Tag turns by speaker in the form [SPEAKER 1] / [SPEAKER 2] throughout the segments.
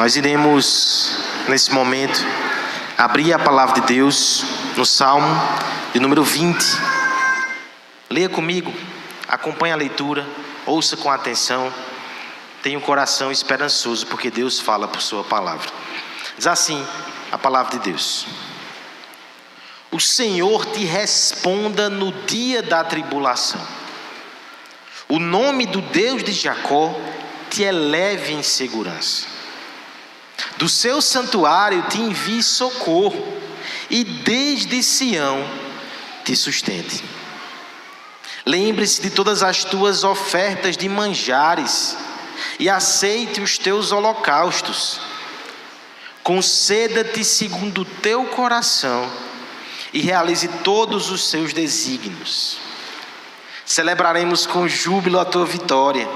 [SPEAKER 1] Nós iremos, nesse momento, abrir a palavra de Deus no Salmo de número 20. Leia comigo, acompanhe a leitura, ouça com atenção. Tenha um coração esperançoso, porque Deus fala por sua palavra. Diz assim a palavra de Deus: o Senhor te responda no dia da tribulação. O nome do Deus de Jacó te eleve em segurança. Do seu santuário te envie socorro, e desde Sião te sustente. Lembre-se de todas as tuas ofertas de manjares, e aceite os teus holocaustos. Conceda-te segundo o teu coração, e realize todos os seus desígnios. Celebraremos com júbilo a tua vitória,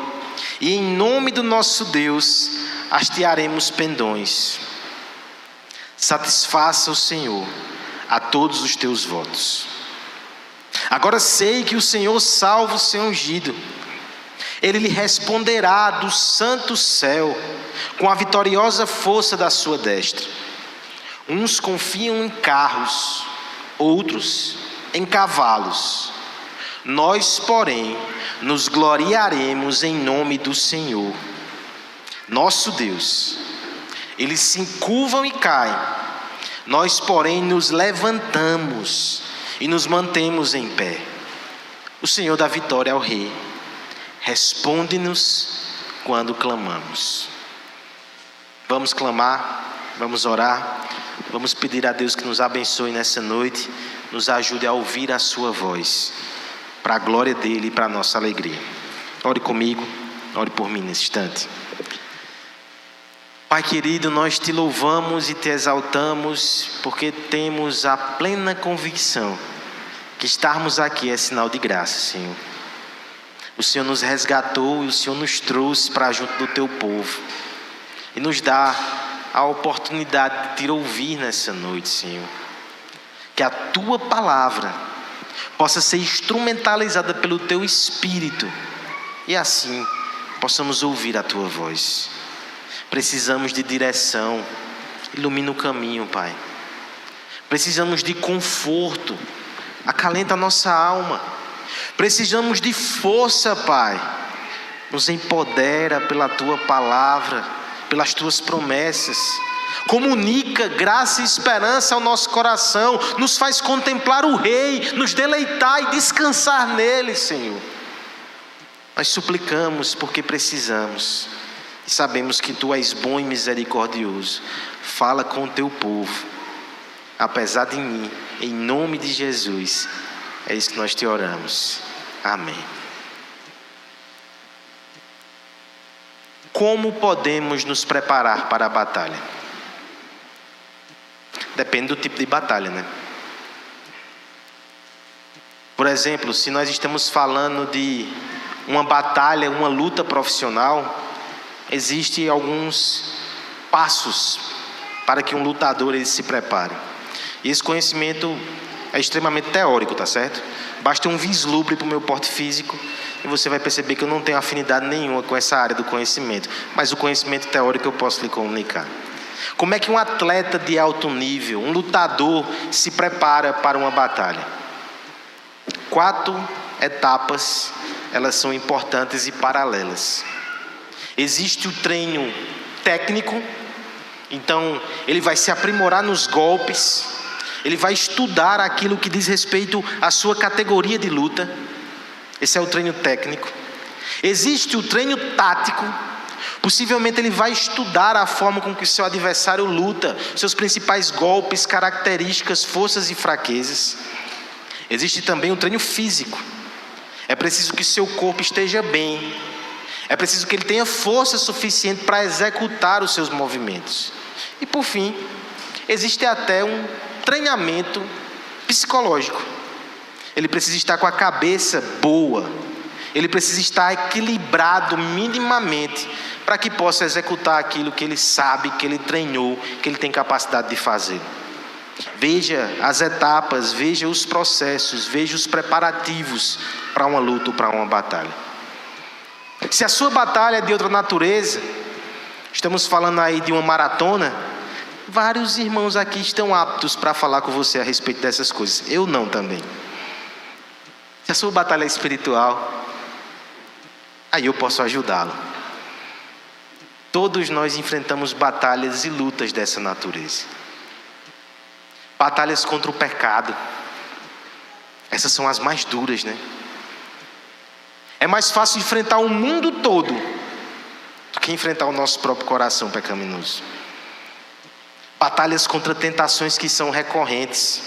[SPEAKER 1] e em nome do nosso Deus hastearemos pendões. Satisfaça o Senhor a todos os teus votos. Agora sei que o Senhor salva o seu ungido. Ele lhe responderá do santo céu, com a vitoriosa força da sua destra. Uns confiam em carros, outros em cavalos. Nós, porém, nos gloriaremos em nome do Senhor, nosso Deus. Eles se encurvam e caem, nós, porém, nos levantamos e nos mantemos em pé. O Senhor dá vitória ao rei. Responde-nos quando clamamos. Vamos clamar, vamos orar, vamos pedir a Deus que nos abençoe nessa noite, nos ajude a ouvir a sua voz, para a glória dele e para a nossa alegria. Ore comigo, ore por mim nesse instante. Pai querido, nós te louvamos e te exaltamos, porque temos a plena convicção que estarmos aqui é sinal de graça, Senhor. O Senhor nos resgatou e o Senhor nos trouxe para junto do teu povo, e nos dá a oportunidade de te ouvir nessa noite, Senhor. Que a tua palavra possa ser instrumentalizada pelo teu Espírito, e assim possamos ouvir a tua voz. Precisamos de direção, ilumina o caminho, Pai. Precisamos de conforto, acalenta a nossa alma. Precisamos de força, Pai. Nos empodera pela tua palavra, pelas tuas promessas. Comunica graça e esperança ao nosso coração, nos faz contemplar o Rei, nos deleitar e descansar nele, Senhor. Nós suplicamos porque precisamos, e sabemos que tu és bom e misericordioso. Fala com o teu povo, apesar de mim, em nome de Jesus. É isso que nós te oramos. Amém. Como podemos nos preparar para a batalha? Depende do tipo de batalha, né? Por exemplo, se nós estamos falando de uma batalha, uma luta profissional, existem alguns passos para que um lutador ele se prepare. E esse conhecimento é extremamente teórico, tá certo? Basta um vislumbre para o meu porte físico e você vai perceber que eu não tenho afinidade nenhuma com essa área do conhecimento. Mas o conhecimento teórico eu posso lhe comunicar. Como é que um atleta de alto nível, um lutador, se prepara para uma batalha? 4 etapas, elas são importantes e paralelas. Existe o treino técnico, então ele vai se aprimorar nos golpes, ele vai estudar aquilo que diz respeito à sua categoria de luta. Esse é o treino técnico. Existe o treino tático. Possivelmente ele vai estudar a forma com que o seu adversário luta, seus principais golpes, características, forças e fraquezas. Existe também o treino físico. É preciso que seu corpo esteja bem. É preciso que ele tenha força suficiente para executar os seus movimentos. E por fim, existe até um treinamento psicológico. Ele precisa estar com a cabeça boa. Ele precisa estar equilibrado minimamente para que possa executar aquilo que ele sabe, que ele treinou, que ele tem capacidade de fazer. Veja as etapas, veja os processos, veja os preparativos para uma luta ou para uma batalha. Se a sua batalha é de outra natureza, Estamos falando aí de uma maratona. Vários irmãos aqui estão aptos para falar com você a respeito dessas coisas. Eu não também. Se a sua batalha é espiritual, aí eu posso ajudá-lo. Todos nós enfrentamos batalhas e lutas dessa natureza. Batalhas contra o pecado. Essas são as mais duras, né? É mais fácil enfrentar o mundo todo do que enfrentar o nosso próprio coração pecaminoso. Batalhas contra tentações que são recorrentes.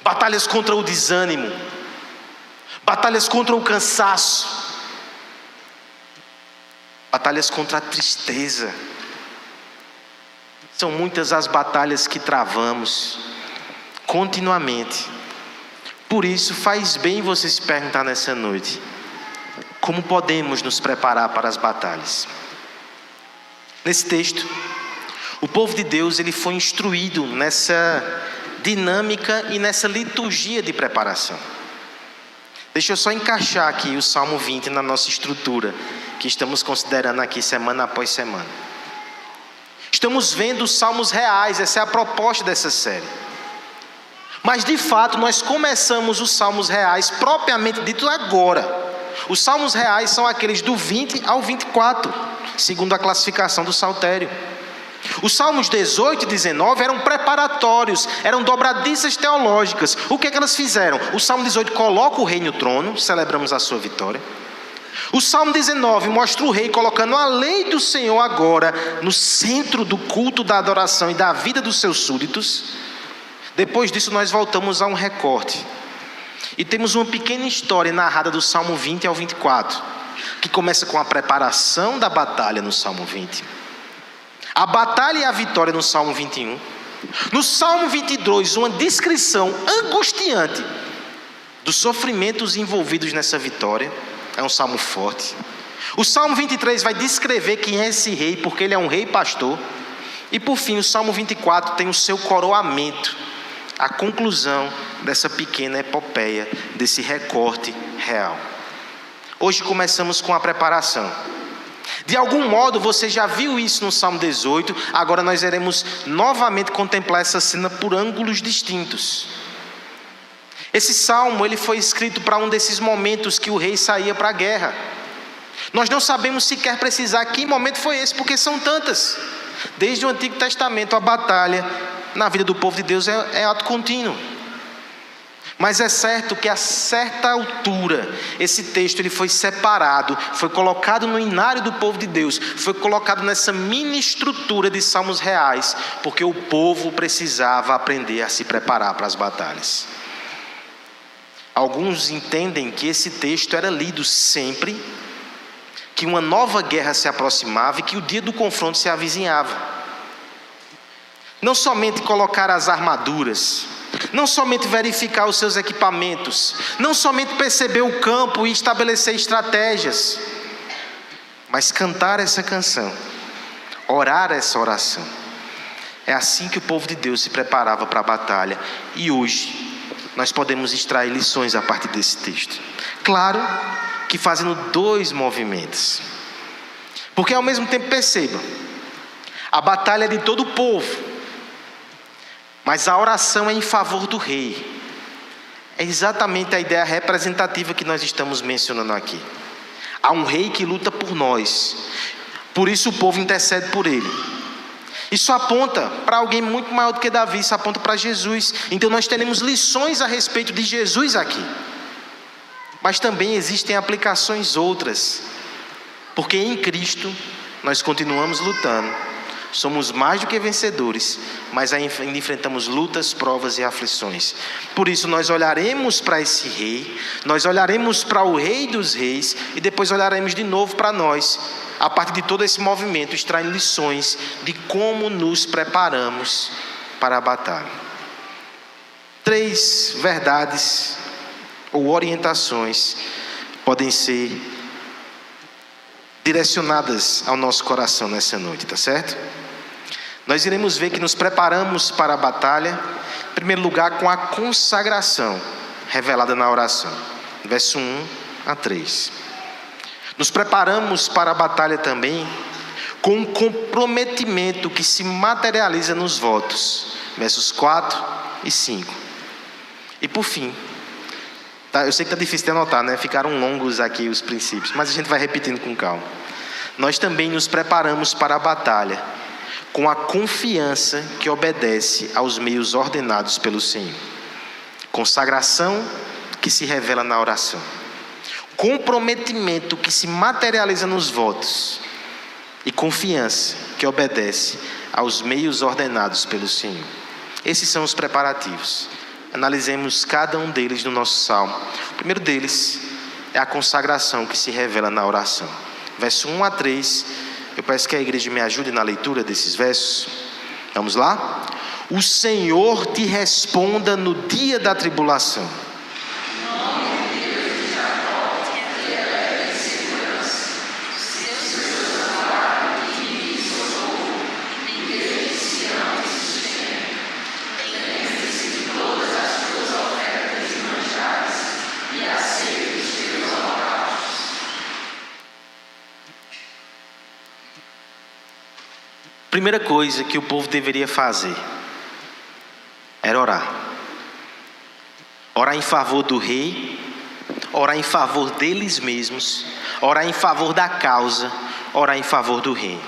[SPEAKER 1] Batalhas contra o desânimo. Batalhas contra o cansaço. Batalhas contra a tristeza. São muitas as batalhas que travamos continuamente. Por isso faz bem você se perguntar nessa noite: como podemos nos preparar para as batalhas? Nesse texto, o povo de Deus ele foi instruído nessa dinâmica e nessa liturgia de preparação. Deixa eu só encaixar aqui o Salmo 20 na nossa estrutura, que estamos considerando aqui semana após semana. Estamos vendo os salmos reais, essa é a proposta dessa série. Mas de fato nós começamos os salmos reais propriamente dito agora. Os salmos reais são aqueles do 20 ao 24, segundo a classificação do Saltério. Os salmos 18 e 19 eram preparatórios, eram dobradiças teológicas. O que é que elas fizeram? O salmo 18 coloca o rei no trono, celebramos a sua vitória. O salmo 19 mostra o rei colocando a lei do Senhor agora no centro do culto, da adoração e da vida dos seus súditos. Depois disso nós voltamos a um recorte e temos uma pequena história narrada do salmo 20 ao 24, que começa com a preparação da batalha no salmo 20, a batalha e a vitória no salmo 21. No salmo 22, uma descrição angustiante dos sofrimentos envolvidos nessa vitória. É um salmo forte. O salmo 23 vai descrever quem é esse rei, porque ele é um rei pastor. E por fim, o salmo 24 tem o seu coroamento, a conclusão dessa pequena epopeia, desse recorte real. Hoje começamos com a preparação. De algum modo você já viu isso no salmo 18, agora nós iremos novamente contemplar essa cena por ângulos distintos. Esse salmo ele foi escrito para um desses momentos que o rei saía para a guerra. Nós não sabemos sequer precisar que momento foi esse, porque são tantas. Desde o Antigo Testamento, a batalha na vida do povo de Deus é ato contínuo. Mas é certo que a certa altura, esse texto ele foi separado, foi colocado no inário do povo de Deus, foi colocado nessa mini estrutura de salmos reais, porque o povo precisava aprender a se preparar para as batalhas. Alguns entendem que esse texto era lido sempre que uma nova guerra se aproximava e que o dia do confronto se avizinhava. Não somente colocar as armaduras, não somente verificar os seus equipamentos, não somente perceber o campo e estabelecer estratégias, mas cantar essa canção, orar essa oração. É assim que o povo de Deus se preparava para a batalha. E hoje nós podemos extrair lições a partir desse texto. Claro que fazendo dois movimentos. Porque ao mesmo tempo perceba, a batalha é de todo o povo, mas a oração é em favor do rei. É exatamente a ideia representativa que nós estamos mencionando aqui. Há um rei que luta por nós, por isso o povo intercede por ele. Isso aponta para alguém muito maior do que Davi, isso aponta para Jesus. Então nós teremos lições a respeito de Jesus aqui. Mas também existem aplicações outras, porque em Cristo nós continuamos lutando. Somos mais do que vencedores, mas ainda enfrentamos lutas, provas e aflições. Por isso nós olharemos para esse rei, nós olharemos para o rei dos reis e depois olharemos de novo para nós, a partir de todo esse movimento, extraindo lições de como nos preparamos para a batalha. 3 verdades ou orientações podem ser direcionadas ao nosso coração nessa noite, tá certo? Nós iremos ver que nos preparamos para a batalha, em primeiro lugar, com a consagração revelada na oração, verso 1 a 3. Nos preparamos para a batalha também com um comprometimento que se materializa nos votos. Versos 4 e 5. E por fim, eu sei que está difícil de anotar, né? Ficaram longos aqui os princípios, mas a gente vai repetindo com calma. Nós também nos preparamos para a batalha, com a confiança que obedece aos meios ordenados pelo Senhor. Consagração que se revela na oração. Comprometimento que se materializa nos votos. E confiança que obedece aos meios ordenados pelo Senhor. Esses são os preparativos. Analisemos cada um deles no nosso salmo. O primeiro deles é a consagração que se revela na oração. Verso 1 a 3, eu peço que a igreja me ajude na leitura desses versos. Vamos lá? O Senhor te responda no dia da tribulação. Primeira coisa que o povo deveria fazer era orar. Orar em favor do rei, orar em favor deles mesmos, orar em favor da causa, orar em favor do rei.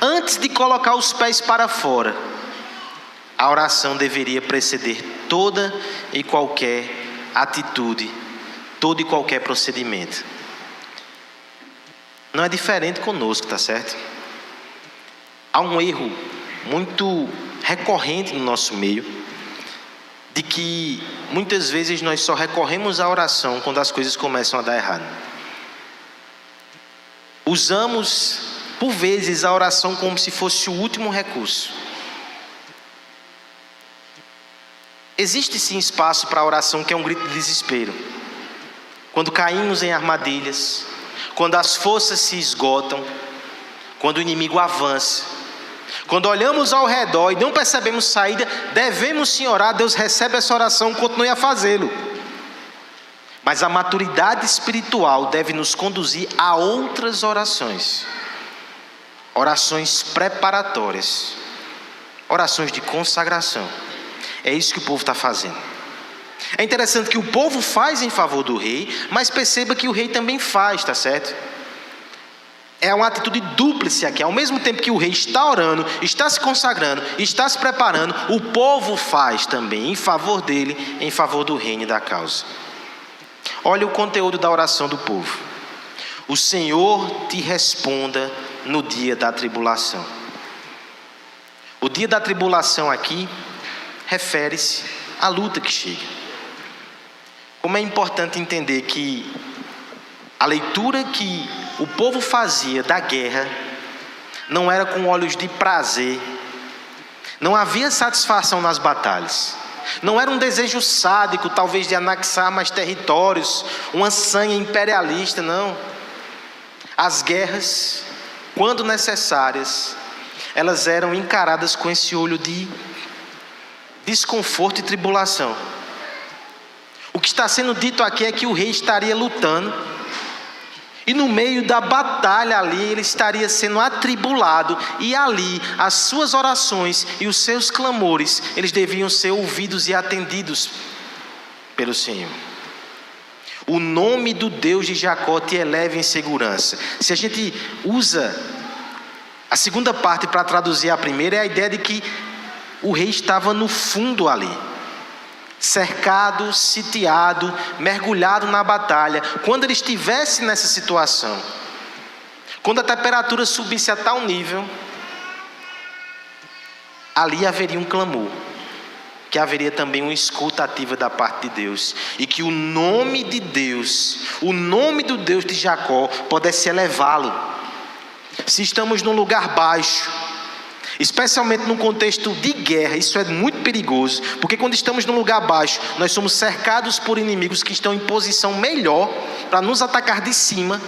[SPEAKER 1] Antes de colocar os pés para fora, a oração deveria preceder toda e qualquer atitude, todo e qualquer procedimento. Não é diferente conosco, tá certo? Há um erro muito recorrente no nosso meio, de que muitas vezes nós só recorremos à oração quando as coisas começam a dar errado. Usamos, por vezes, a oração como se fosse o último recurso. Existe sim espaço para a oração que é um grito de desespero. Quando caímos em armadilhas, quando as forças se esgotam, quando o inimigo avança, quando olhamos ao redor e não percebemos saída, devemos sim orar. Deus recebe essa oração, continue a fazê-lo. Mas a maturidade espiritual deve nos conduzir a outras orações. Orações preparatórias. Orações de consagração. É isso que o povo está fazendo. É interessante que o povo faz em favor do rei, mas perceba que o rei também faz, tá certo? É uma atitude dúplice aqui. Ao mesmo tempo que o rei está orando, está se consagrando, está se preparando, o povo faz também em favor dele, em favor do reino e da causa. Olha o conteúdo da oração do povo. O Senhor te responda no dia da tribulação. O dia da tribulação aqui refere-se à luta que chega. Como é importante entender que a leitura que o povo fazia da guerra não era com olhos de prazer. Não havia satisfação nas batalhas. Não era um desejo sádico, talvez de anexar mais territórios, uma sanha imperialista, não. As guerras, quando necessárias, elas eram encaradas com esse olho de desconforto e tribulação. O que está sendo dito aqui é que o rei estaria lutando, e no meio da batalha ali, ele estaria sendo atribulado, e ali as suas orações e os seus clamores, eles deviam ser ouvidos e atendidos pelo Senhor. O nome do Deus de Jacó te eleva em segurança. Se a gente usa a segunda parte para traduzir a primeira, é a ideia de que o rei estava no fundo ali, cercado, sitiado, mergulhado na batalha. Quando ele estivesse nessa situação, quando a temperatura subisse a tal nível, ali haveria um clamor, que haveria também uma escuta ativa da parte de Deus, e que o nome de Deus, o nome do Deus de Jacó, pudesse elevá-lo. Se estamos num lugar baixo, especialmente num contexto de guerra, isso é muito perigoso, porque quando estamos num lugar baixo, nós somos cercados por inimigos que estão em posição melhor para nos atacar de cima.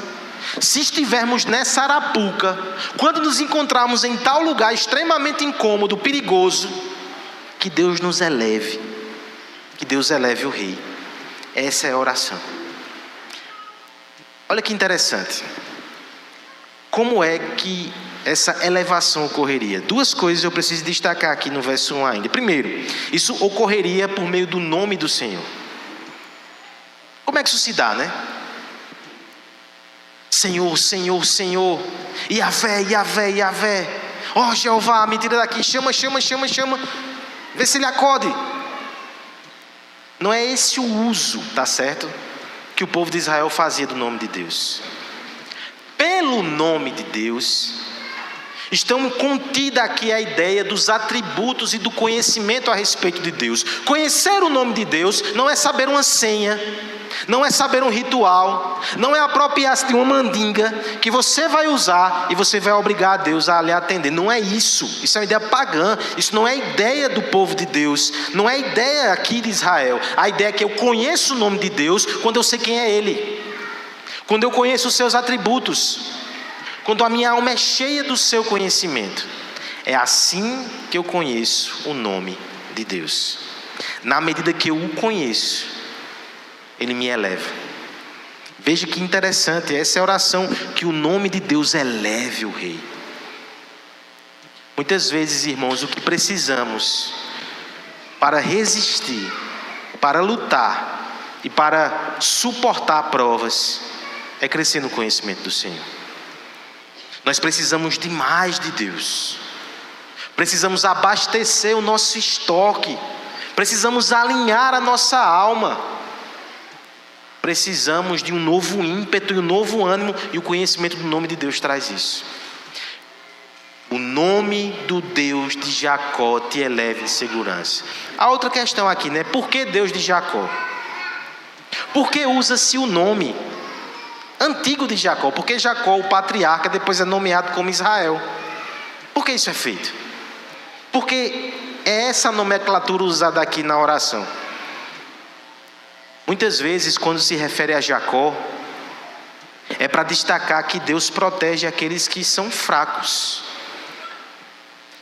[SPEAKER 1] Se estivermos nessa arapuca, quando nos encontrarmos em tal lugar extremamente incômodo, perigoso, que Deus nos eleve, que Deus eleve o rei. Essa é a oração. Olha que interessante. Como é que essa elevação ocorreria? Duas coisas eu preciso destacar aqui no verso 1 ainda. Primeiro, isso ocorreria por meio do nome do Senhor. Como é que isso se dá, né? Senhor, Senhor, Senhor, Yahvé, Yahvé, Yahvé. Ó Jeová, me tira daqui, chama, vê se ele acode. Não é esse o uso, tá certo? Que o povo de Israel fazia do nome de Deus. Pelo nome de Deus, estão contida aqui a ideia dos atributos e do conhecimento a respeito de Deus. Conhecer o nome de Deus não é saber uma senha, não é saber um ritual, não é apropriar-se de uma mandinga que você vai usar e você vai obrigar a Deus a lhe atender. Não é isso. Isso é uma ideia pagã. Isso não é ideia do povo de Deus. Não é ideia aqui de Israel. A ideia é que eu conheço o nome de Deus quando eu sei quem é Ele, quando eu conheço os seus atributos, quando a minha alma é cheia do seu conhecimento. É assim que eu conheço o nome de Deus. Na medida que eu o conheço, Ele me eleva. Veja que interessante, essa é a oração, que o nome de Deus eleve o rei. Muitas vezes, irmãos, o que precisamos para resistir, para lutar e para suportar provas, é crescer no conhecimento do Senhor. Nós precisamos de mais de Deus. Precisamos abastecer o nosso estoque. Precisamos alinhar a nossa alma. Precisamos de um novo ímpeto e um novo ânimo, e o conhecimento do nome de Deus traz isso. O nome do Deus de Jacó te eleva em segurança. A outra questão aqui, né? Por que Deus de Jacó? Por que usa-se o nome antigo de Jacó? Porque Jacó, o patriarca, depois é nomeado como Israel. Por que isso é feito? Porque é essa nomenclatura usada aqui na oração. Muitas vezes, quando se refere a Jacó, é para destacar que Deus protege aqueles que são fracos.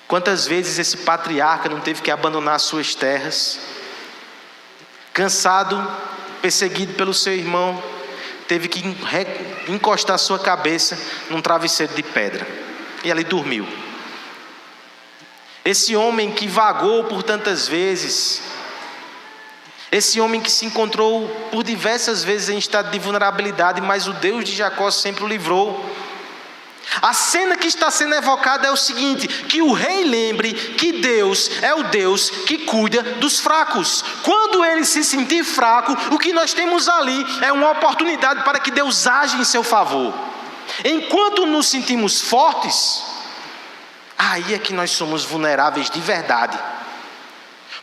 [SPEAKER 1] Quantas vezes esse patriarca não teve que abandonar suas terras, cansado, perseguido pelo seu irmão, teve que encostar sua cabeça num travesseiro de pedra, e ali dormiu. Esse homem que vagou por tantas vezes, esse homem que se encontrou por diversas vezes em estado de vulnerabilidade, mas o Deus de Jacó sempre o livrou. A cena que está sendo evocada é o seguinte: que o rei lembre que Deus é o Deus que cuida dos fracos. Quando ele se sentir fraco, o que nós temos ali é uma oportunidade para que Deus age em seu favor. Enquanto nos sentimos fortes, aí é que nós somos vulneráveis de verdade.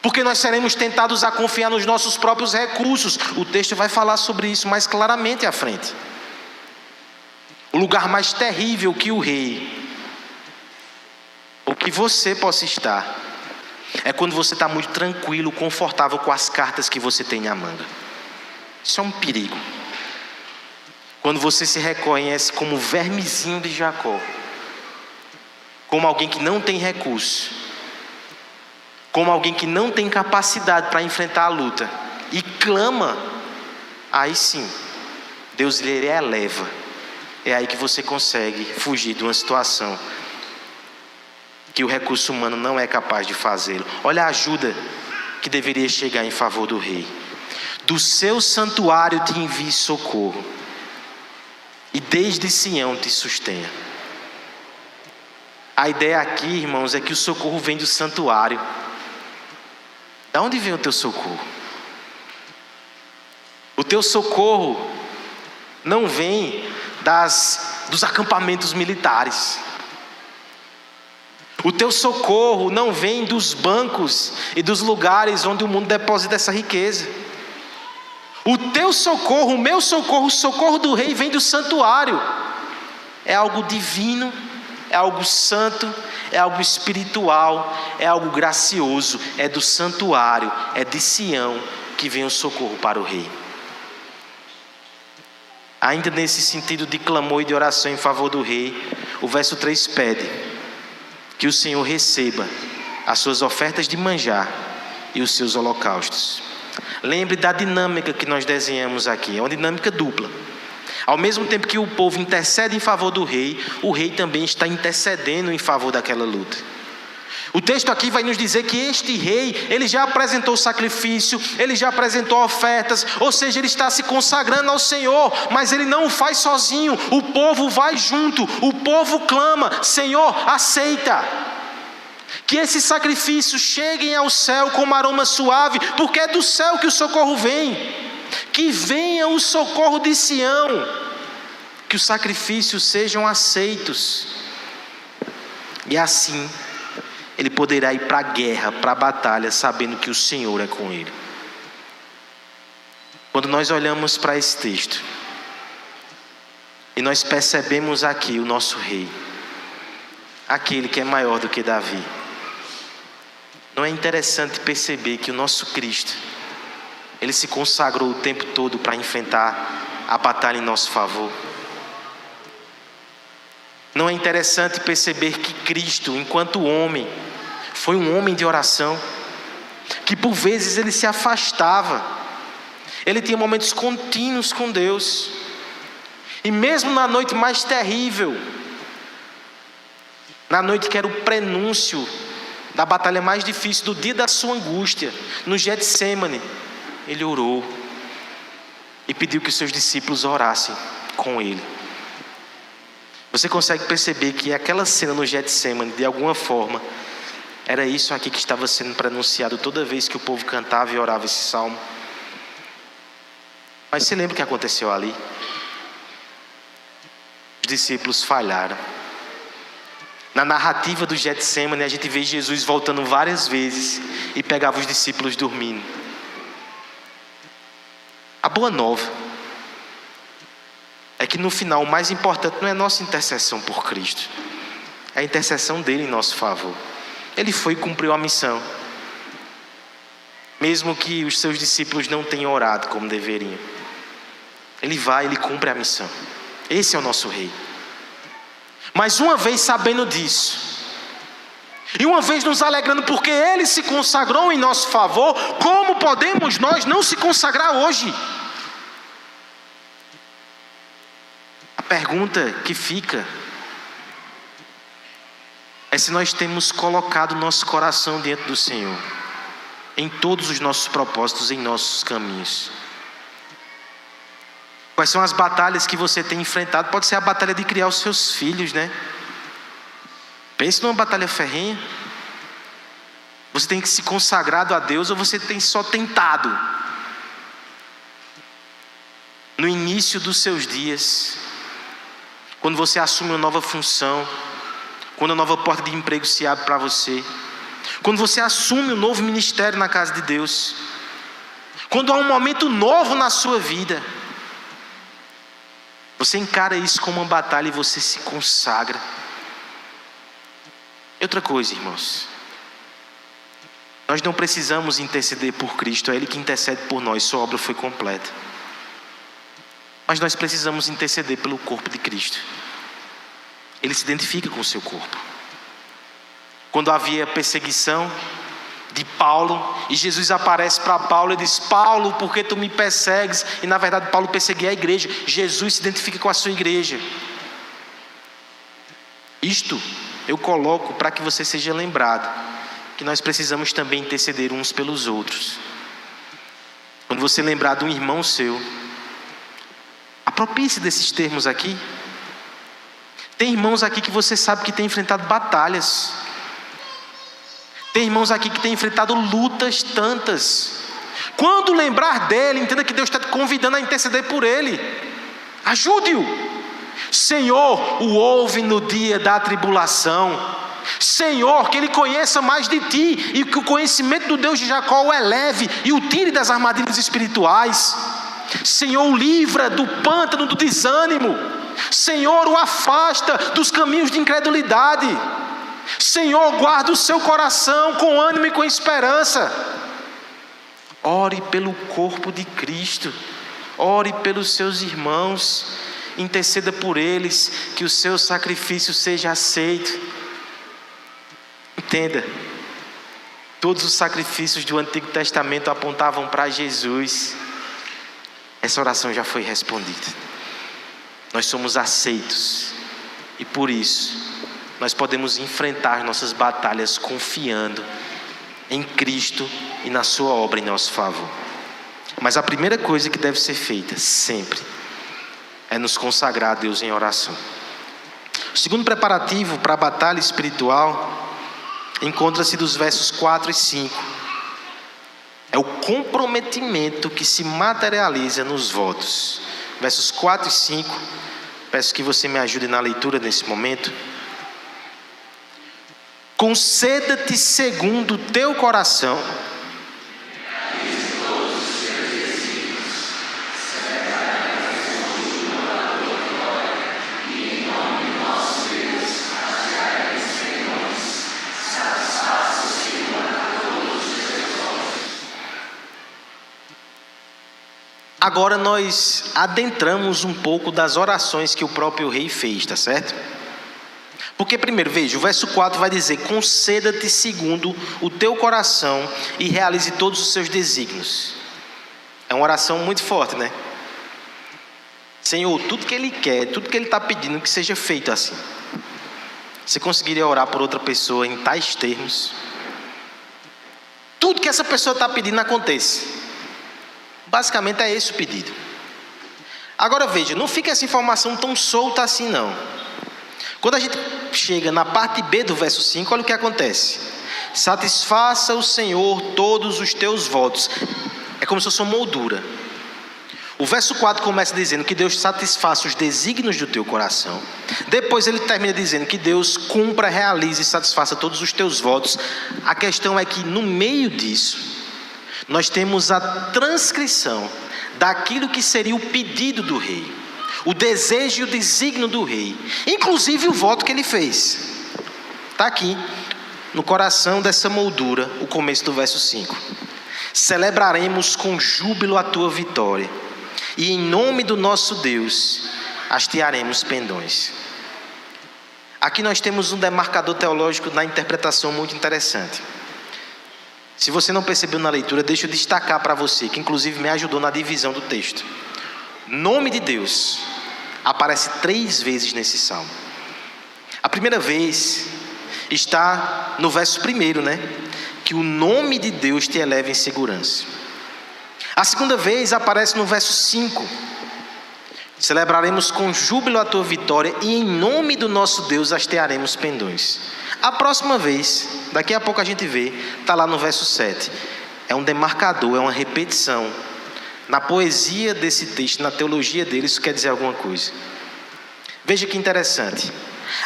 [SPEAKER 1] Porque nós seremos tentados a confiar nos nossos próprios recursos. O texto vai falar sobre isso mais claramente à frente. O lugar mais terrível que o rei, ou que você possa estar, é quando você está muito tranquilo, confortável com as cartas que você tem na manga. Isso é um perigo. Quando você se reconhece como o vermezinho de Jacó, como alguém que não tem recurso, como alguém que não tem capacidade para enfrentar a luta, e clama, aí sim, Deus lhe eleva. É aí que você consegue fugir de uma situação que o recurso humano não é capaz de fazê-lo. Olha a ajuda que deveria chegar em favor do rei. Do seu santuário te envie socorro, e desde Sião te sustenha. A ideia aqui, irmãos, é que o socorro vem do santuário. Da onde vem o teu socorro? O teu socorro não vem dos acampamentos militares. O teu socorro não vem dos bancos e dos lugares onde o mundo deposita essa riqueza. O teu socorro, o meu socorro, o socorro do rei vem do santuário. É algo divino, é algo santo, é algo espiritual, é algo gracioso. É do santuário, é de Sião que vem o socorro para o rei. Ainda nesse sentido de clamor e de oração em favor do rei, o verso 3 pede que o Senhor receba as suas ofertas de manjar e os seus holocaustos. Lembre da dinâmica que nós desenhamos aqui, é uma dinâmica dupla. Ao mesmo tempo que o povo intercede em favor do rei, o rei também está intercedendo em favor daquela luta. O texto aqui vai nos dizer que este rei, ele já apresentou sacrifício, ele já apresentou ofertas, ou seja, ele está se consagrando ao Senhor, mas ele não o faz sozinho, o povo vai junto, o povo clama: Senhor, aceita. Que esses sacrifícios cheguem ao céu como aroma suave, porque é do céu que o socorro vem. Que venha o socorro de Sião, que os sacrifícios sejam aceitos, e assim ele poderá ir para a guerra, para a batalha, sabendo que o Senhor é com ele. Quando nós olhamos para esse texto, e nós percebemos aqui o nosso rei, aquele que é maior do que Davi, não é interessante perceber que o nosso Cristo, ele se consagrou o tempo todo para enfrentar a batalha em nosso favor? Não é interessante perceber que Cristo, enquanto homem, foi um homem de oração, que por vezes ele se afastava, ele tinha momentos contínuos com Deus, e mesmo na noite mais terrível, na noite que era o prenúncio da batalha mais difícil, do dia da sua angústia, no Getsêmani, ele orou e pediu que os seus discípulos orassem com ele. Você consegue perceber que aquela cena no Getsêmani, de alguma forma, era isso aqui que estava sendo pronunciado toda vez que o povo cantava e orava esse salmo? Mas você lembra o que aconteceu ali? Os discípulos falharam. Na narrativa do Getsêmani, a gente vê Jesus voltando várias vezes e pegava os discípulos dormindo. A boa nova é que no final o mais importante não é a nossa intercessão por Cristo, é a intercessão dele em nosso favor. Ele foi e cumpriu a missão, mesmo que os seus discípulos não tenham orado como deveriam. Ele vai, ele cumpre a missão. Esse é o nosso rei. Mas uma vez sabendo disso, e uma vez nos alegrando porque ele se consagrou em nosso favor, como podemos nós não se consagrar hoje? A pergunta que fica é se nós temos colocado nosso coração diante do Senhor, em todos os nossos propósitos, em nossos caminhos. Quais são as batalhas que você tem enfrentado? Pode ser a batalha de criar os seus filhos, né? Pense numa batalha ferrenha. Você tem que se consagrado a Deus, ou você tem só tentado? No início dos seus dias, quando você assume uma nova função, quando a nova porta de emprego se abre para você, quando você assume um novo ministério na casa de Deus, quando há um momento novo na sua vida, você encara isso como uma batalha e você se consagra. E outra coisa, irmãos, nós não precisamos interceder por Cristo, é Ele que intercede por nós, sua obra foi completa. Mas nós precisamos interceder pelo corpo de Cristo. Ele se identifica com o seu corpo. Quando havia perseguição de Paulo, e Jesus aparece para Paulo e diz: Paulo, por que tu me persegues? E na verdade Paulo perseguia a igreja. Jesus se identifica com a sua igreja. Isto eu coloco para que você seja lembrado que nós precisamos também interceder uns pelos outros. Quando você lembrar de um irmão seu, aproprie-se desses termos aqui. Tem irmãos aqui que você sabe que tem enfrentado batalhas. Tem irmãos aqui que têm enfrentado lutas tantas. Quando lembrar dele, entenda que Deus está te convidando a interceder por ele. Ajude-o. Senhor, o ouve no dia da tribulação. Senhor, que ele conheça mais de ti, e que o conhecimento do Deus de Jacó o eleve e o tire das armadilhas espirituais. Senhor, o livra do pântano do desânimo. Senhor, o afasta dos caminhos de incredulidade. Senhor, guarda o seu coração com ânimo e com esperança. Ore pelo corpo de Cristo. Ore pelos seus irmãos. Interceda por eles, que o seu sacrifício seja aceito. Entenda, todos os sacrifícios do Antigo Testamento apontavam para Jesus. Essa oração já foi respondida. nós somos aceitos. E por isso, nós podemos enfrentar nossas batalhas confiando em Cristo e na sua obra em nosso favor. Mas a primeira coisa que deve ser feita sempre é nos consagrar a Deus em oração. O segundo preparativo para a batalha espiritual encontra-se dos versos 4 e 5. É o comprometimento que se materializa nos votos. Versos 4 e 5. Peço que você me ajude na leitura nesse momento. Conceda-te segundo o teu coração. Agora nós adentramos um pouco das orações que o próprio rei fez, tá certo? Porque primeiro, veja, o verso 4 vai dizer: conceda-te segundo o teu coração e realize todos os seus desígnios. É uma oração muito forte, né? Senhor, tudo que Ele quer, tudo que Ele está pedindo, que seja feito assim. Você conseguiria orar por outra pessoa em tais termos? Tudo que essa pessoa está pedindo acontece. Basicamente é esse o pedido. Agora veja, não fica essa informação tão solta assim não. Quando a gente chega na parte B do verso 5, olha o que acontece. Satisfaça o Senhor todos os teus votos. É como se fosse uma moldura. O verso 4 começa dizendo que Deus satisfaça os desígnios do teu coração. Depois ele termina dizendo que Deus cumpra, realize e satisfaça todos os teus votos. A questão é que no meio disso, nós temos a transcrição daquilo que seria o pedido do rei, o desejo e o desígnio do rei, inclusive o voto que ele fez. Está aqui, no coração dessa moldura, o começo do verso 5. Celebraremos com júbilo a tua vitória, e em nome do nosso Deus, hastearemos pendões. Aqui nós temos um demarcador teológico na interpretação muito interessante. Se você não percebeu na leitura, deixa eu destacar para você, que inclusive me ajudou na divisão do texto. Nome de Deus aparece 3 vezes nesse salmo. A primeira vez está no verso 1, né? Que o nome de Deus te eleva em segurança. A segunda vez aparece no verso 5. Celebraremos com júbilo a tua vitória e em nome do nosso Deus hastearemos pendões. A próxima vez, daqui a pouco a gente vê, está lá no verso 7. É um demarcador, é uma repetição. Na poesia desse texto, na teologia dele, isso quer dizer alguma coisa. Veja que interessante.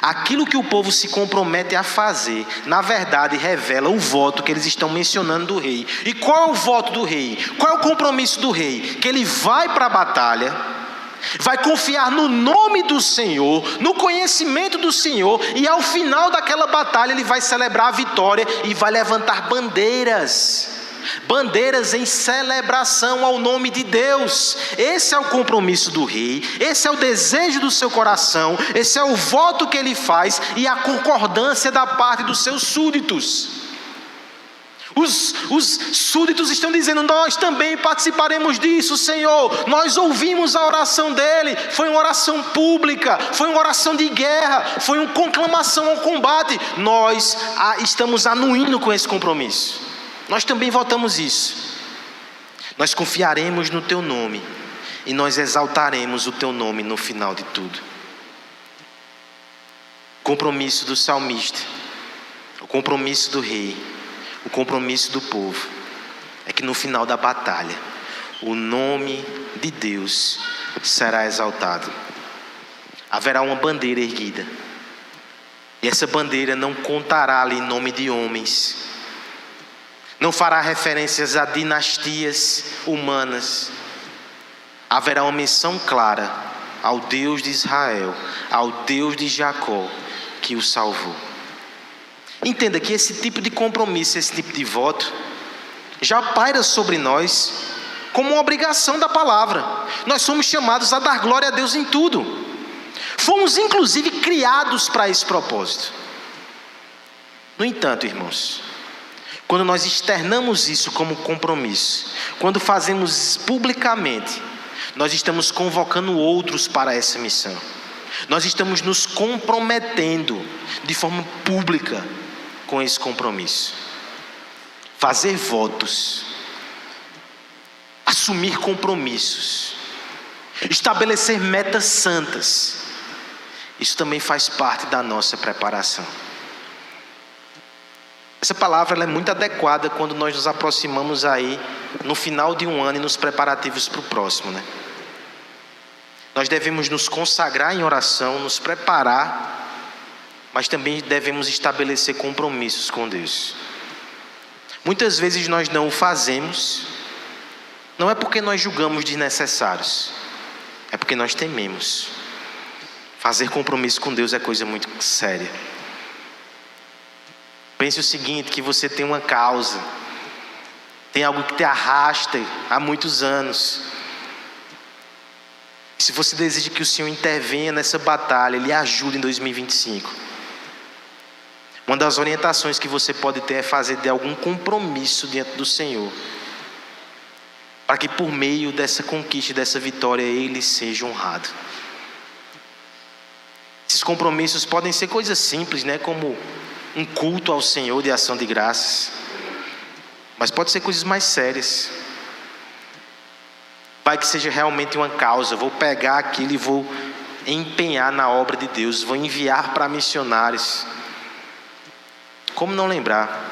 [SPEAKER 1] Aquilo que o povo se compromete a fazer, na verdade, revela o voto que eles estão mencionando do rei. E qual é o voto do rei? Qual é o compromisso do rei? Que ele vai para a batalha, vai confiar no nome do Senhor, no conhecimento do Senhor, e ao final daquela batalha ele vai celebrar a vitória e vai levantar bandeiras em celebração ao nome de Deus. Esse é o compromisso do rei, esse é o desejo do seu coração, esse é o voto que ele faz e a concordância da parte dos seus súditos. Os súditos estão dizendo: nós também participaremos disso, Senhor. Nós ouvimos a oração dele, foi uma oração pública, foi uma oração de guerra, foi uma conclamação ao combate. Nós estamos anuindo com esse compromisso. Nós também votamos isso. Nós confiaremos no teu nome e nós exaltaremos o teu nome no final de tudo. O compromisso do salmista, o compromisso do rei, o compromisso do povo é que no final da batalha o nome de Deus será exaltado. Haverá uma bandeira erguida, e essa bandeira não contará ali nome de homens, não fará referências a dinastias humanas. Haverá uma menção clara ao Deus de Israel, ao Deus de Jacó que o salvou. Entenda que esse tipo de compromisso, esse tipo de voto, já paira sobre nós como uma obrigação da palavra. Nós somos chamados a dar glória a Deus em tudo. Fomos inclusive criados para esse propósito. No entanto, irmãos, quando nós externamos isso como compromisso, quando fazemos publicamente, nós estamos convocando outros para essa missão. Nós estamos nos comprometendo de forma pública com esse compromisso. Fazer votos, assumir compromissos, estabelecer metas santas. Isso também faz parte da nossa preparação. Essa palavra ela é muito adequada quando nós nos aproximamos aí no final de um ano e nos preparativos para o próximo, né? Nós devemos nos consagrar em oração, nos preparar, mas também devemos estabelecer compromissos com Deus. Muitas vezes nós não o fazemos, não é porque nós julgamos desnecessários, é porque nós tememos. Fazer compromisso com Deus é coisa muito séria. Pense o seguinte, que você tem uma causa, tem algo que te arrasta há muitos anos. Se você deseja que o Senhor intervenha nessa batalha, Ele ajude em 2025. Uma das orientações que você pode ter é fazer de algum compromisso diante do Senhor, para que por meio dessa conquista, dessa vitória, Ele seja honrado. Esses compromissos podem ser coisas simples, né? Como um culto ao Senhor de ação de graças. Mas pode ser coisas mais sérias. Vai que seja realmente uma causa. Vou pegar aquilo e vou empenhar na obra de Deus. Vou enviar para missionários. Como não lembrar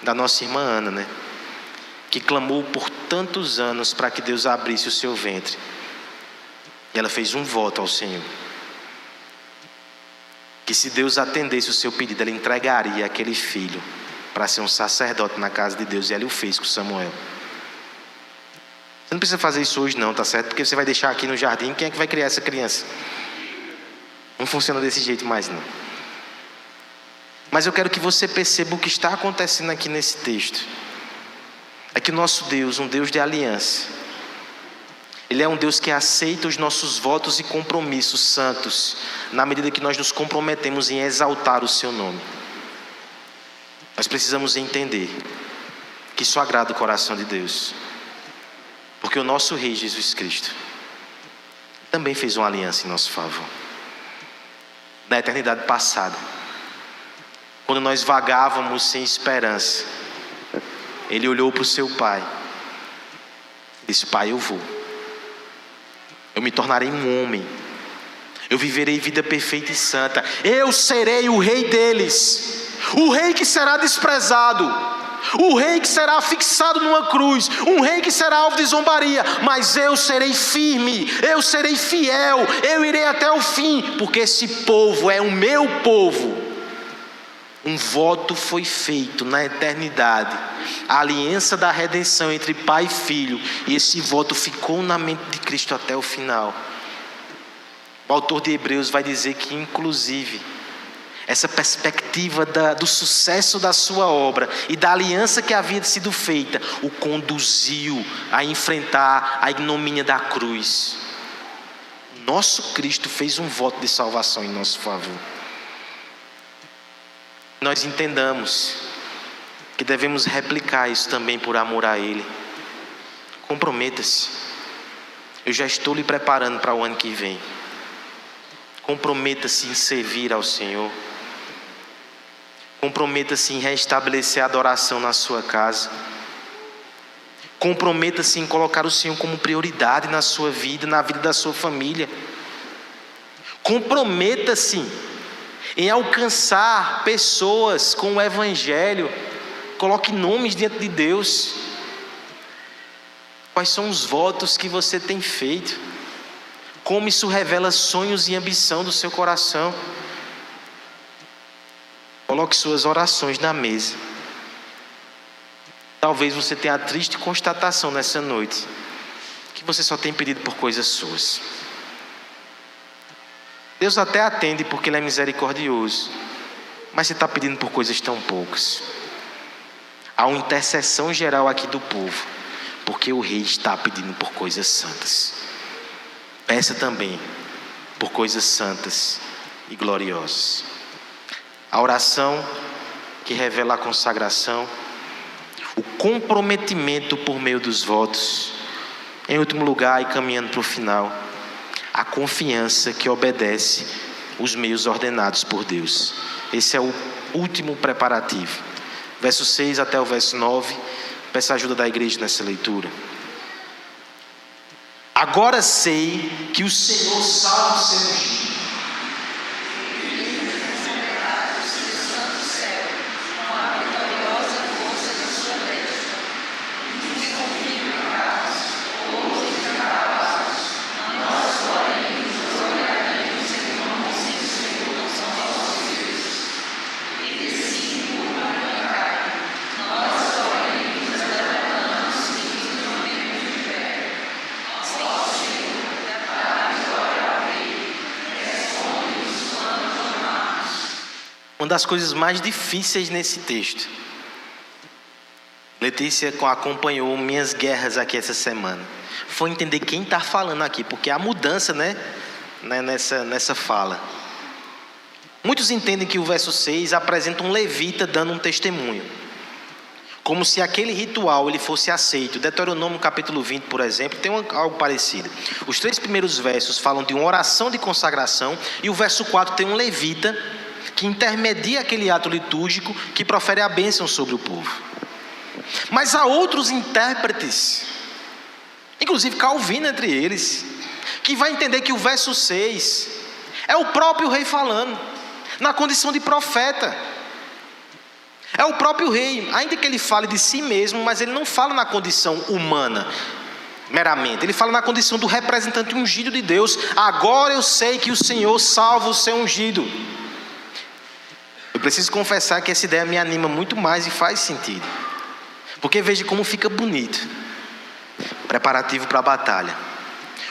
[SPEAKER 1] da nossa irmã Ana, né? Que clamou por tantos anos para que Deus abrisse o seu ventre. E ela fez um voto ao Senhor. Que se Deus atendesse o seu pedido, ela entregaria aquele filho para ser um sacerdote na casa de Deus. E ela o fez com Samuel. Você não precisa fazer isso hoje não, tá certo? Porque você vai deixar aqui no jardim, quem é que vai criar essa criança? Não funciona desse jeito mais não. Mas eu quero que você perceba o que está acontecendo aqui nesse texto. É que o nosso Deus, um Deus de aliança, Ele é um Deus que aceita os nossos votos e compromissos santos, na medida que nós nos comprometemos em exaltar o seu nome. Nós precisamos entender que isso agrada o coração de Deus, porque o nosso Rei Jesus Cristo também fez uma aliança em nosso favor. Na eternidade passada, quando nós vagávamos sem esperança, Ele olhou para o seu Pai e disse: Pai, eu vou. Eu me tornarei um homem. Eu viverei vida perfeita e santa. Eu serei o rei deles. O rei que será desprezado. O rei que será fixado numa cruz. Um rei que será alvo de zombaria. Mas eu serei firme. Eu serei fiel. Eu irei até o fim. Porque esse povo é o meu povo. Um voto foi feito na eternidade, a aliança da redenção entre pai e filho, e esse voto ficou na mente de Cristo até o final. O autor de Hebreus vai dizer que, inclusive, essa perspectiva do sucesso da sua obra e da aliança que havia sido feita, o conduziu a enfrentar a ignomínia da cruz. Nosso Cristo fez um voto de salvação em nosso favor. Nós entendamos que devemos replicar isso também por amor a Ele. Comprometa-se. Eu já estou lhe preparando para o ano que vem. Comprometa-se em servir ao Senhor. Comprometa-se em restabelecer a adoração na sua casa. Comprometa-se em colocar o Senhor como prioridade na sua vida, na vida da sua família. Comprometa-se em alcançar pessoas com o Evangelho. Coloque nomes diante de Deus. Quais são os votos que você tem feito? Como isso revela sonhos e ambição do seu coração? Coloque suas orações na mesa. Talvez você tenha a triste constatação nessa noite que você só tem pedido por coisas suas. Deus até atende porque Ele é misericordioso, mas você está pedindo por coisas tão poucas. Há uma intercessão geral aqui do povo, porque o rei está pedindo por coisas santas. Peça também por coisas santas e gloriosas. A oração que revela a consagração, o comprometimento por meio dos votos, Em último lugar, e caminhando para o final, a confiança que obedece os meios ordenados por Deus. Esse é o último preparativo. Verso 6 até o verso 9. Peço a ajuda da igreja nessa leitura. Agora sei que o Senhor salva o seu ungido. Uma das coisas mais difíceis nesse texto, Letícia acompanhou minhas guerras aqui essa semana, foi entender quem está falando aqui, porque há mudança, nessa fala. Muitos entendem que o verso 6 apresenta um levita dando um testemunho, como se aquele ritual ele fosse aceito. Deuteronômio capítulo 20, por exemplo, tem algo parecido. Os 3 primeiros versos falam de uma oração de consagração, e o verso 4 tem um levita que intermedia aquele ato litúrgico que profere a bênção sobre o povo. Mas há outros intérpretes, inclusive Calvino entre eles, que vai entender que o verso 6 é o próprio rei falando, na condição de profeta. É o próprio rei, ainda que ele fale de si mesmo, mas ele não fala na condição humana meramente, ele fala na condição do representante ungido de Deus. Agora eu sei que o Senhor salva o seu ungido. Eu preciso confessar que essa ideia me anima muito mais e faz sentido, porque veja como fica bonito. Preparativo para a batalha.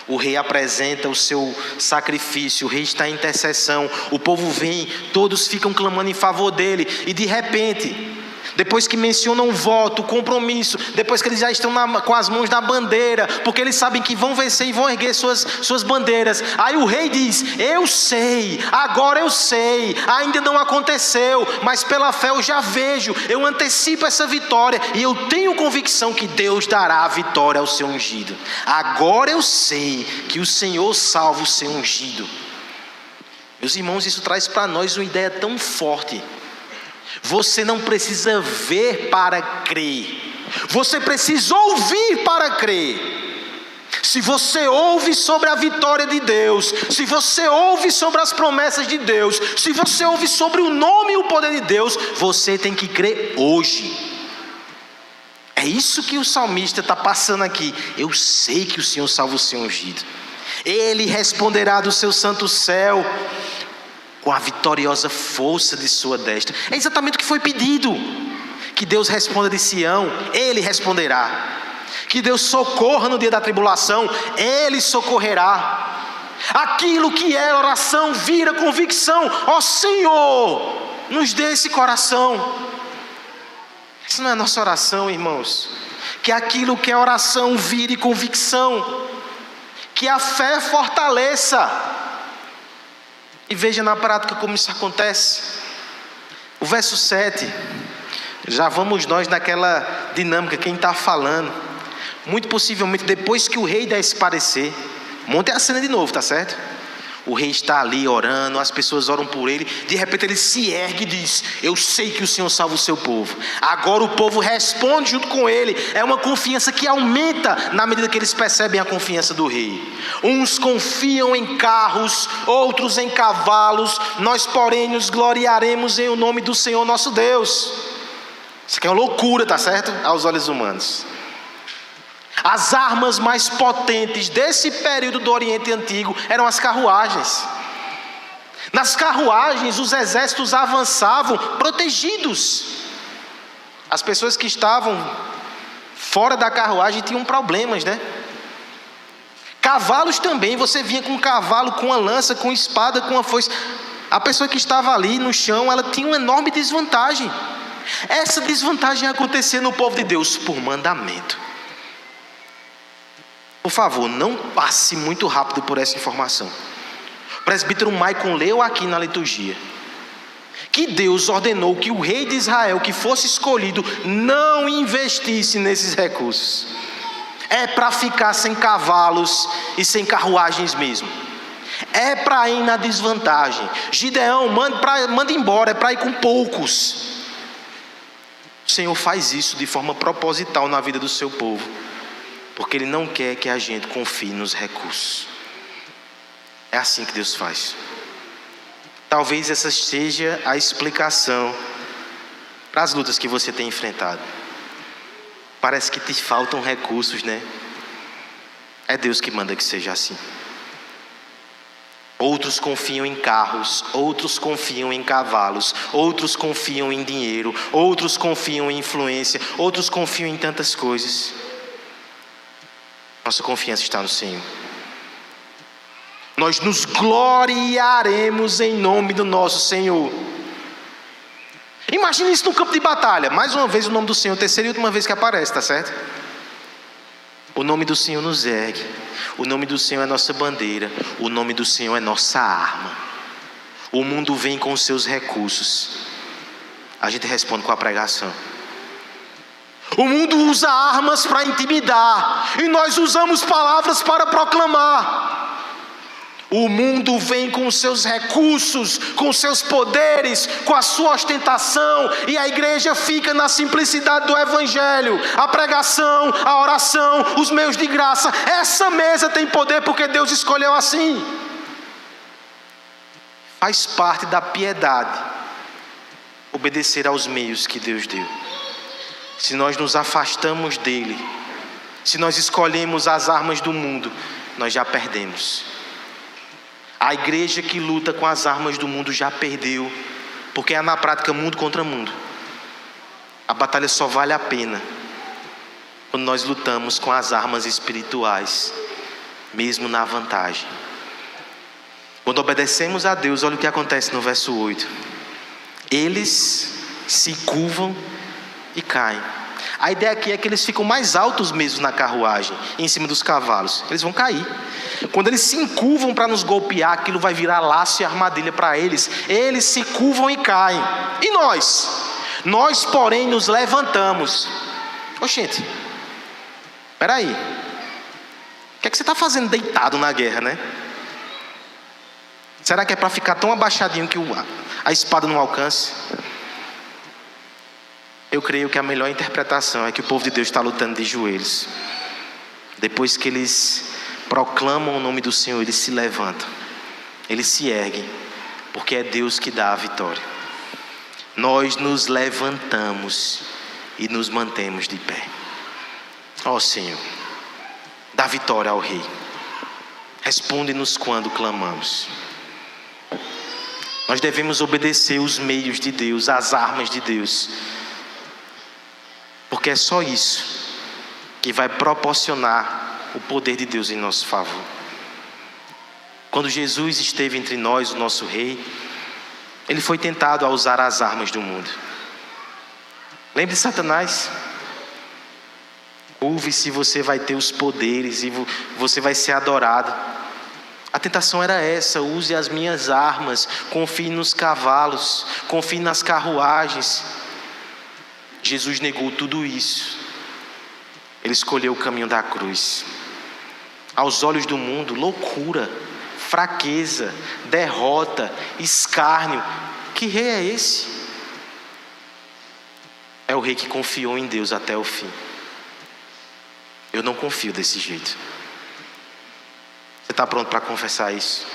[SPEAKER 1] O rei apresenta o seu sacrifício, o rei está em intercessão, o povo vem, todos ficam clamando em favor dele, e de repente, depois que mencionam o voto, o compromisso, depois que eles já estão com as mãos na bandeira, porque eles sabem que vão vencer e vão erguer suas bandeiras, aí o rei diz: eu sei, agora eu sei, ainda não aconteceu, mas pela fé eu já vejo, eu antecipo essa vitória, e eu tenho convicção que Deus dará a vitória ao seu ungido. Agora eu sei que o Senhor salva o seu ungido. Meus irmãos, isso traz para nós uma ideia tão forte. Você não precisa ver para crer, você precisa ouvir para crer. Se você ouve sobre a vitória de Deus, se você ouve sobre as promessas de Deus, se você ouve sobre o nome e o poder de Deus, você tem que crer hoje. É isso que o salmista está passando aqui. Eu sei que o Senhor salva o seu ungido. Ele responderá do seu santo céu com a vitoriosa força de sua destra. É exatamente o que foi pedido. Que Deus responda de Sião, Ele responderá. Que Deus socorra no dia da tribulação, Ele socorrerá. Aquilo que é oração vira convicção. Ó Senhor, nos dê esse coração. Isso não é nossa oração, irmãos. Que aquilo que é oração vire convicção. Que a fé fortaleça. E veja na prática como isso acontece. O verso 7, já vamos nós naquela dinâmica, quem está falando. Muito possivelmente depois que o rei dá esse parecer, monte a cena de novo, tá certo? O rei está ali orando, as pessoas oram por ele, de repente ele se ergue e diz: eu sei que o Senhor salva o seu povo. Agora o povo responde junto com ele. É uma confiança que aumenta na medida que eles percebem a confiança do rei. Uns confiam em carros, outros em cavalos, nós porém nos gloriaremos em o nome do Senhor nosso Deus. Isso aqui é uma loucura, tá certo? Aos olhos humanos. As armas mais potentes desse período do Oriente Antigo eram as carruagens. Nas carruagens os exércitos avançavam protegidos. As pessoas que estavam fora da carruagem tinham problemas, Cavalos também, você vinha com um cavalo, com uma lança, com espada, com uma foice. A pessoa que estava ali no chão, ela tinha uma enorme desvantagem. Essa desvantagem acontecia no povo de Deus por mandamento. Por favor, não passe muito rápido por essa informação. O presbítero Maicon leu aqui na liturgia que Deus ordenou que o rei de Israel que fosse escolhido não investisse nesses recursos. É para ficar sem cavalos e sem carruagens mesmo. É para ir na desvantagem. Gideão, manda embora, é para ir com poucos. O Senhor faz isso de forma proposital na vida do seu povo, porque Ele não quer que a gente confie nos recursos. É assim que Deus faz. Talvez essa seja a explicação para as lutas que você tem enfrentado. Parece que te faltam recursos, né? É Deus que manda que seja assim. Outros confiam em carros, outros confiam em cavalos, outros confiam em dinheiro, outros confiam em influência, outros confiam em tantas coisas. Nossa confiança está no Senhor. Nós nos gloriaremos em nome do nosso Senhor. Imagine isso no campo de batalha. Mais uma vez o nome do Senhor, terceira e última vez que aparece, tá certo? O nome do Senhor nos ergue. O nome do Senhor é nossa bandeira. O nome do Senhor é nossa arma. O mundo vem com os seus recursos. A gente responde com a pregação. O mundo usa armas para intimidar, e nós usamos palavras para proclamar. O mundo vem com os seus recursos, com os seus poderes, com a sua ostentação, e a igreja fica na simplicidade do evangelho. A pregação, a oração, os meios de graça. Essa mesa tem poder porque Deus escolheu assim. Faz parte da piedade obedecer aos meios que Deus deu. Se nós nos afastamos dele, se nós escolhemos as armas do mundo, nós já perdemos. A igreja que luta com as armas do mundo já perdeu, porque é na prática mundo contra mundo. A batalha só vale a pena quando nós lutamos com as armas espirituais, mesmo na vantagem. Quando obedecemos a Deus, olha o que acontece no verso 8. Eles se curvam e caem. A ideia aqui é que eles ficam mais altos mesmo na carruagem, em cima dos cavalos. Eles vão cair. Quando eles se encurvam para nos golpear, aquilo vai virar laço e armadilha para eles. Eles se curvam e caem. E nós? Nós, porém, nos levantamos. Gente, espera aí. O que é que você está fazendo deitado na guerra, né? Será que é para ficar tão abaixadinho que a espada não alcance? Eu creio que a melhor interpretação é que o povo de Deus está lutando de joelhos. Depois que eles proclamam o nome do Senhor, eles se levantam, eles se erguem, porque é Deus que dá a vitória. Nós nos levantamos e nos mantemos de pé. Ó Senhor, dá vitória ao Rei. Responde-nos quando clamamos. Nós devemos obedecer os meios de Deus, as armas de Deus, porque é só isso que vai proporcionar o poder de Deus em nosso favor. Quando Jesus esteve entre nós, o nosso Rei, Ele foi tentado a usar as armas do mundo. Lembre de Satanás. Curve-se, você vai ter os poderes e você vai ser adorado. A tentação era essa: use as minhas armas, confie nos cavalos, confie nas carruagens. Jesus negou tudo isso. Ele escolheu o caminho da cruz. Aos olhos do mundo, loucura, fraqueza, derrota, escárnio. Que rei é esse? É o rei que confiou em Deus até o fim. Eu não confio desse jeito. Você está pronto para confessar isso?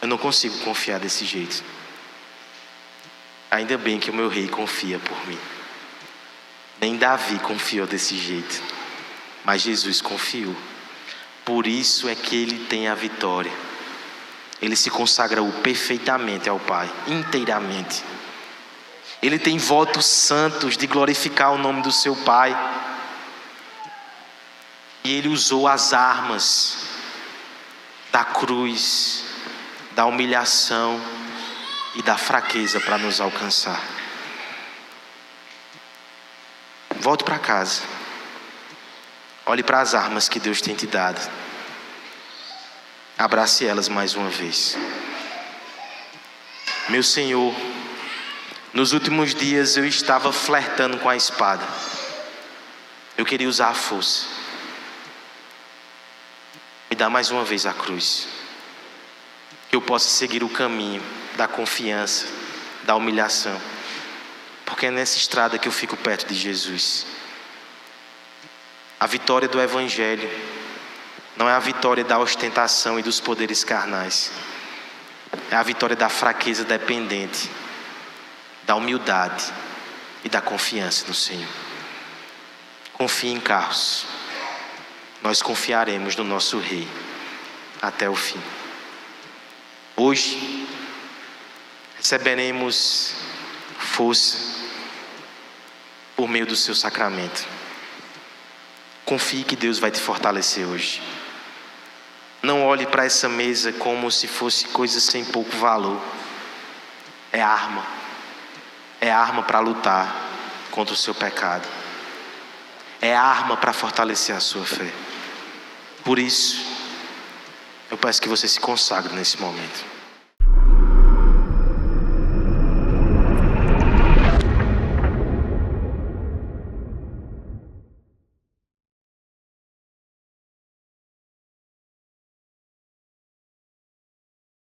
[SPEAKER 1] Eu não consigo confiar desse jeito. Ainda bem que o meu rei confia por mim. Nem Davi confiou desse jeito, mas Jesus confiou. Por isso é que ele tem a vitória. Ele se consagrou perfeitamente ao Pai, inteiramente. Ele tem votos santos de glorificar o nome do seu Pai. E ele usou as armas da cruz, da humilhação e da fraqueza para nos alcançar. Volte para casa. Olhe para as armas que Deus tem te dado. Abrace elas mais uma vez. Meu Senhor, nos últimos dias eu estava flertando com a espada. Eu queria usar a força. Me dá mais uma vez a cruz. Que eu possa seguir o caminho da confiança, da humilhação. Porque é nessa estrada que eu fico perto de Jesus. A vitória do Evangelho não é a vitória da ostentação e dos poderes carnais. É a vitória da fraqueza dependente, da humildade e da confiança no Senhor. Confie em Carlos. Nós confiaremos no nosso Rei até o fim. Hoje receberemos força por meio do seu sacramento. Confie que Deus vai te fortalecer hoje. Não olhe para essa mesa como se fosse coisa sem pouco valor. É arma. É arma para lutar contra o seu pecado. É arma para fortalecer a sua fé. Por isso, eu peço que você se consagre nesse momento.